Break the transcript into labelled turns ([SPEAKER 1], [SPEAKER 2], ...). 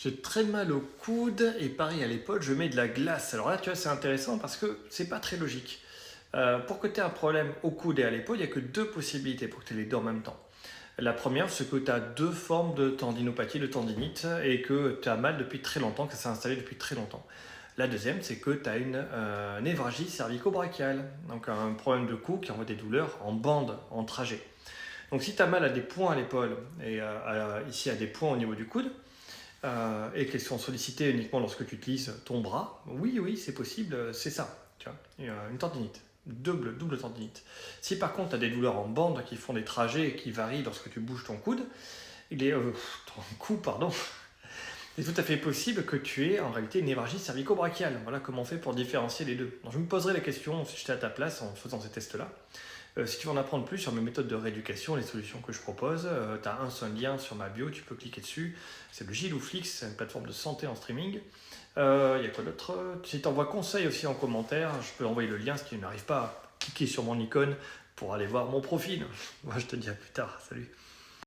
[SPEAKER 1] J'ai très mal au coude et pareil à l'épaule, je mets de la glace. Alors là, tu vois, c'est intéressant parce que c'est pas très logique. Pour que tu aies un problème au coude et à l'épaule, il n'y a que deux possibilités pour que tu aies les deux en même temps. La première, c'est que tu as deux formes de tendinopathie, de tendinite, et que tu as mal depuis très longtemps, que ça s'est installé depuis très longtemps. La deuxième, c'est que tu as une névralgie cervico-brachiale, donc un problème de cou qui envoie des douleurs en bande, en trajet. Donc si tu as mal à des points à l'épaule et ici à des points au niveau du coude, et qu'elles sont sollicitées uniquement lorsque tu utilises ton bras, oui, oui, c'est possible, c'est ça, tu vois, une tendinite, double tendinite. Si par contre tu as des douleurs en bande qui font des trajets et qui varient lorsque tu bouges ton coude, ton cou, pardon, il est tout à fait possible que tu aies en réalité une névralgie cervico-brachiale. Voilà comment on fait pour différencier les deux. Donc je me poserai la question si j'étais à ta place en faisant ces tests-là. Si tu veux en apprendre plus sur mes méthodes de rééducation, les solutions que je propose, tu as un seul lien sur ma bio, tu peux cliquer dessus. C'est le Gilouflix, c'est une plateforme de santé en streaming. Il y a quoi d'autre? Si tu envoies conseil aussi en commentaire, je peux envoyer le lien si tu n'arrives pas à cliquer sur mon icône pour aller voir mon profil. Moi je te dis à plus tard, salut.